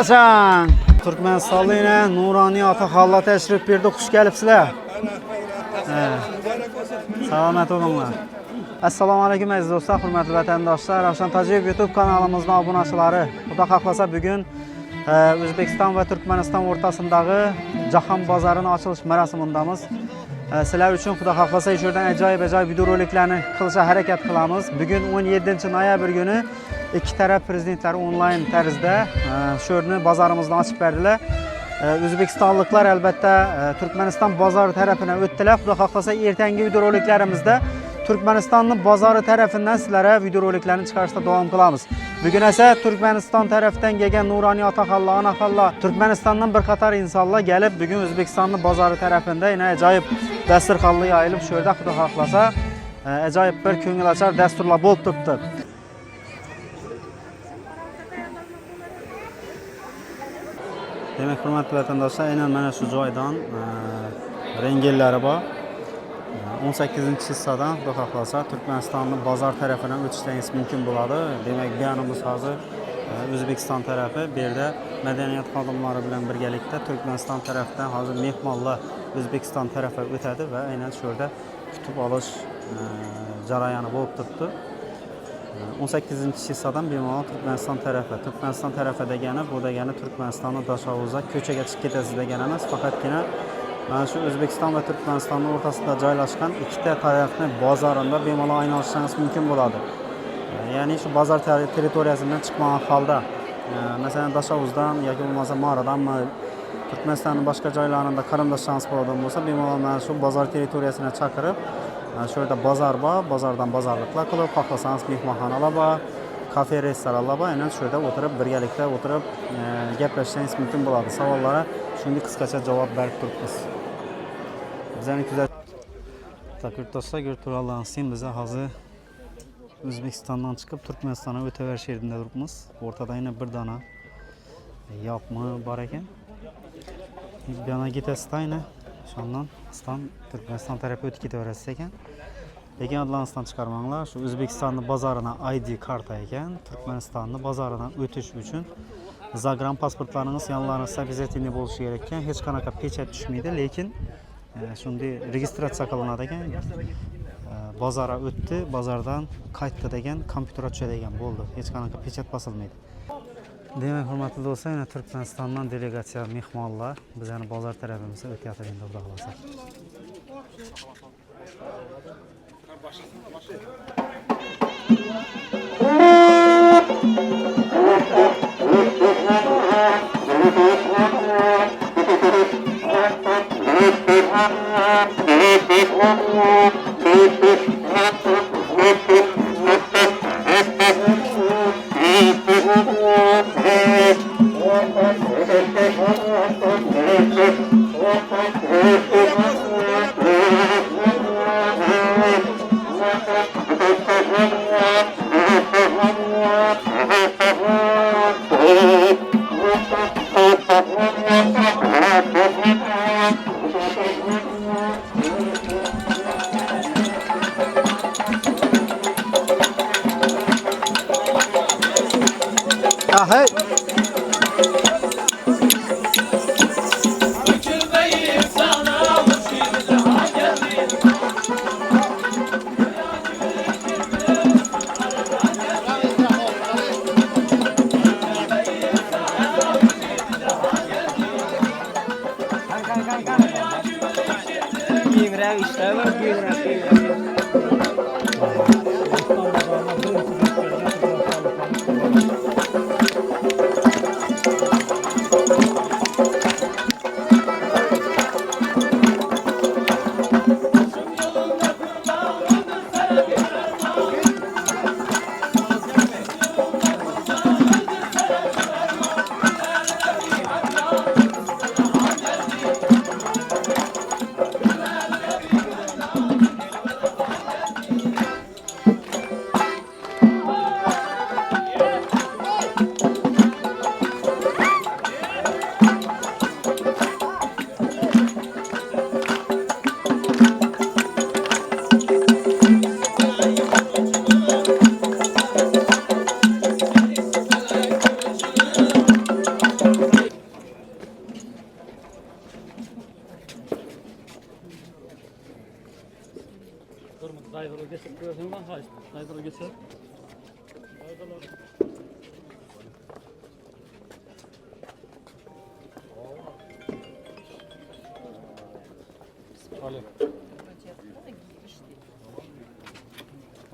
Xayrlasan. Turkmanistonlik yine Nuroniy Otaxonlar tashrif buyurdi. Xush kelibsizlar. Salomat bo'linglar. Assalomu alaykum aziz do'stlar, hurmatli vatandoshlar. Ravshan Tojiyev YouTube kanalimizning obunachilari. Xudo xohlasa bugun O'zbekiston va Turkmaniston o'rtasidagi jahon bozorining ochilish marosimidamiz. Sizlar uchun xudo xohlasa shu yerdan ajoyib videoroliklarni qilishga harakat qilamiz. Bugun 17-noyabr kuni ikki taraf prezidentlari onlayn tarzda shu yerni bozorimizni ochib berdilar. O'zbekistonliklar albatta Turkmaniston bozori tarafidan o'tdilar. Xudo xohlasa ertangi videoroliklarimizda Turkmanistonning bozori tarafidan sizlarga videoroliklarni chiqarishda davom qilamiz. Bugun esa Turkmaniston tarafidan kelgan Nuroniy Otaxonlar, Onaxonlar, Turkmanistondan bir qator insonlar kelib, bugun O'zbekistonning bozori tarafida yana ajoyib dasturxonlar yoyilib, shu yerda xudo xohlasa ajoyib bir ko'ngilochar dasturlar bo'lib turibdi. Demak, hurmatli vatandoshlar, aynan mana shu joydan rengellari bor. 18-hissadan xudo xohlasa Turkmanistonning bozor tarafidan o'tishingiz mumkin bo'ladi. Demak, bu yanimiz hozir O'zbekiston tarafi, bu yerda madaniyat xodimlari bilan birgalikda Turkmaniston tarafidan hozir mehmonlar O'zbekiston tarafiga o'tadi va aynan shu yerda kutib olish jarayoni bo'lib turibdi. 18-hissadan bemalol Turkmaniston tarafi. Turkmaniston tarafi degani bu degani Turkmanistonning Dashovuzda ko'chaga chiqib ketasiz degani emas, faqatgina mana shu O'zbekiston va Turkmanistonning o'rtasida joylashgan ikkita tarafni bozorida bemalol aylanishingiz mumkin bo'ladi. Ya'ni shu bozor territoriyasidan chiqmagan holda, masalan Dashovuzdan yoki bo'lmasa Moradanmi, Turkmanistonning boshqa joylarida qarindoshlaringiz bo'ladigan bo'lsa, bemalol mana shu bozor territoriyasini chaqirib, shu yerda bozor bor, bozordan bozorliklar qilib, xohlasangiz mehmonxonalar bor, kafe, restoranlar bor, aynan shu yerda o'tirib, birgalikda o'tirib gaplashsangiz mumkin bo'ladi. Savollarga shunday qisqacha javob berib turibmiz. Bizning do'stlar, ko'rib biz hozir O'zbekistondan chiqib Turkmanistonga o'taverish yerida turibmiz. O'rtada yana bir dona yopma bor ekan. Bu yana ketasizda, shundan Turkmaniston tarafiga o'tib ketaverasiz ekan. Lekin adlansdan chiqarmanglar. Shu O'zbekistonning bozorining ID karta ekan. Turkmanistonning bozoridan o'tish uchun Zagram pasportlaringiz yanlaringizda обязательно bo'lishi kerak ekan. Hech qanaqa pechat tushmaydi, lekin shunday registratsiya qilinadi ekan. Bozorga o'tdi, bozordan qaytdi degan kompyuterga tushadi ekan, bo'ldi. Hech qanaqa pechat bosilmaydi. Demak, hurmatli do'stlar, yana Turkmanistondan delegatsiya mehmonlar bizning bozor tarafimizga o'tyapti endi xudo xolasa. Hey. Dayıları geçip görsün lan hayır. Dayıları geçip. Alev.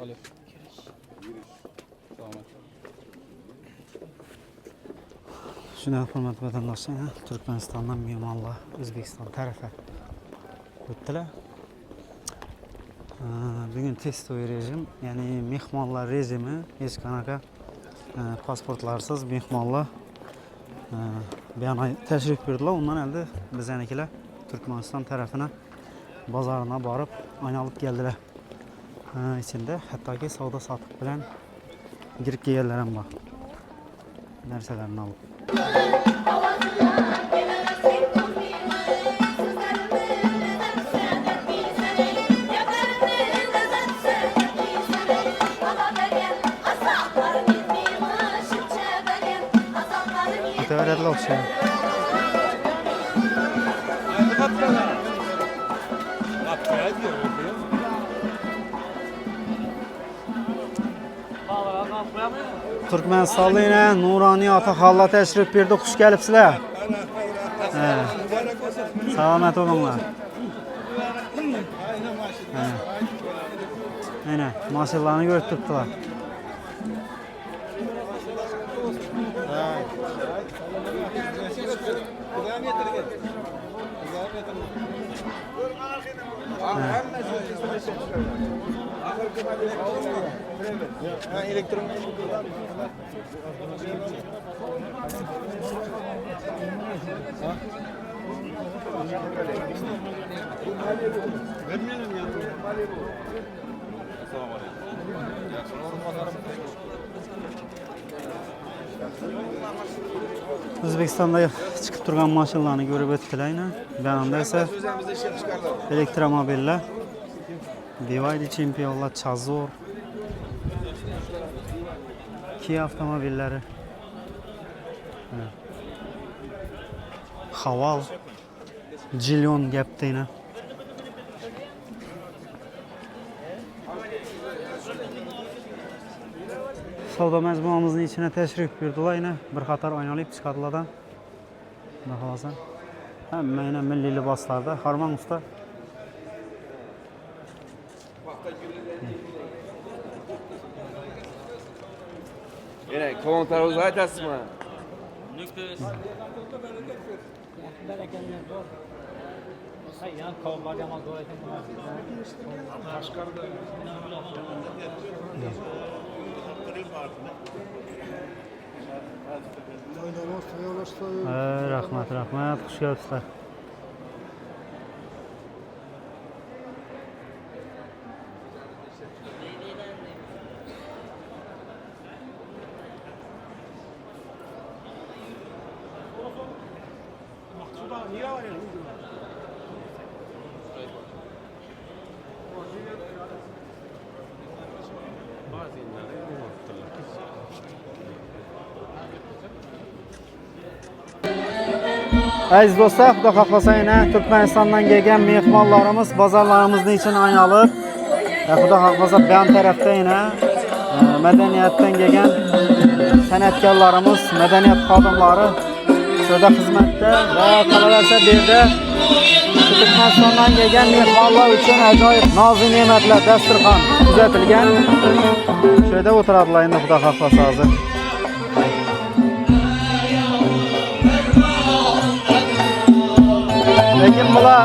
Alev. Shuni hurmatli vatandoshlar, Turkmanistondan mehmonlar O'zbekiston tarafi o'tdilar. Bugun testoy rejim, ya'ni mehmonlar rejimi, hech qanaqa pasportlarsiz mehmonlar bu yana tashrif buyurdilar. Undan endi bizanikilar Turkmaniston tarafına bozorina borib aylanib keldilar. İçinde hattoki savdo sotiq bilan girib kelganlar ham bor. Narsalarni olib. Öğretmenler olsun. Turkmenistonda yine Nurani Ataxonlar tashrif buyurdi. Xush kelibsizlar. Salomat bo'linglar. Aynen, mashinalarni ko'rib turibdilar. O'zbekistonda chiqib turgan mashinalarni ko'rib o'tdilar. Bu yerda esa elektromobillar, BYD Championlar, Chazor, Kia avtomobillari, Haval, Jilyon gapdayna. Savdo majmuamizning ichine tashrif buyurdilar. Bir qator oynalib chiqadilardan. Xohlasan. Hamma yana milliy liboslarda. Harman usta. Yine komentarınızı aytasızmı? Rahmat, rahmat. Xush kelibsizlar. Aziz do'stlar, xudo xohlasa Turkmanistondan kelgan mehmonlarimiz bozorlarimizning ichini aylanib, xudo xohlasa bu tarafda madaniyatdan kelgan san'atkorlarimiz, madaniyat xodimlari shuda xizmatda va qolaversa bu yerda Turkmanistondan kelgan mehmonlar uchun ajoyib nozik ne'matlar, dasturxon kuzatilgan. Shu yerda o'tiradilar endi xudo xohlasa hozir. Lekin bular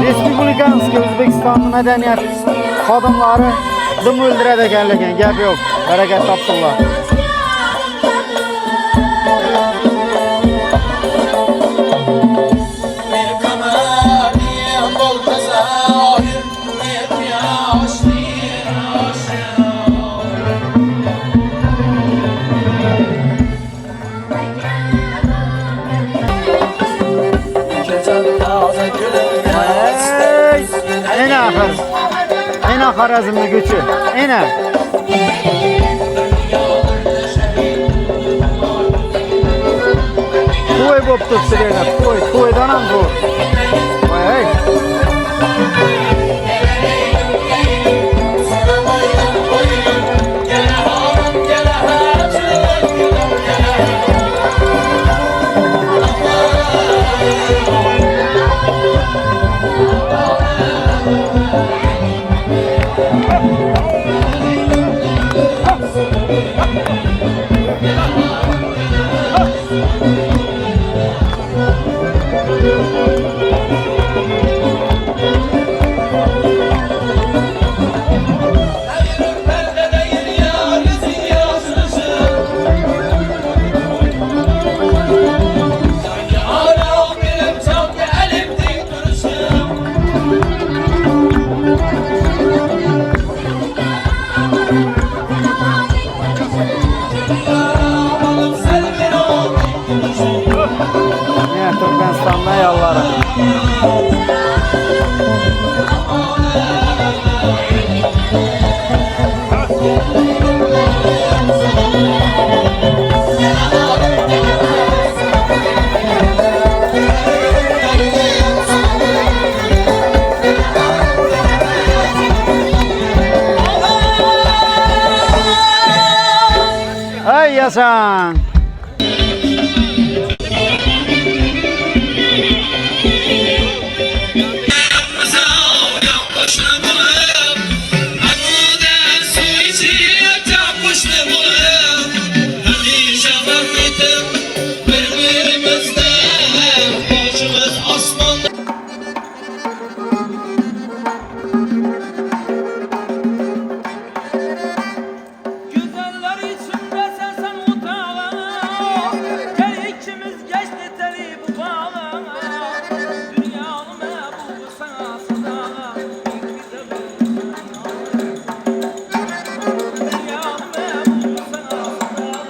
Respublikanskiy O'zbekiston madaniyat xodimlari dim o'ldiradi ekanligin gap yo'q. Barakat topsinlar. Ena Xorazmni göçü. Ena. To'y bo'lib turibdi deydi. To'ydan ham zo'r. Voy. Yine Türkmenistan'da yalları. Hey Yasan. Güzeller içinde sen utağa, gel ikimiz geçti teli bu bağla. Dünyanın mehbubu sana sadağa, bize dünyanın mehbubu sana sadağa.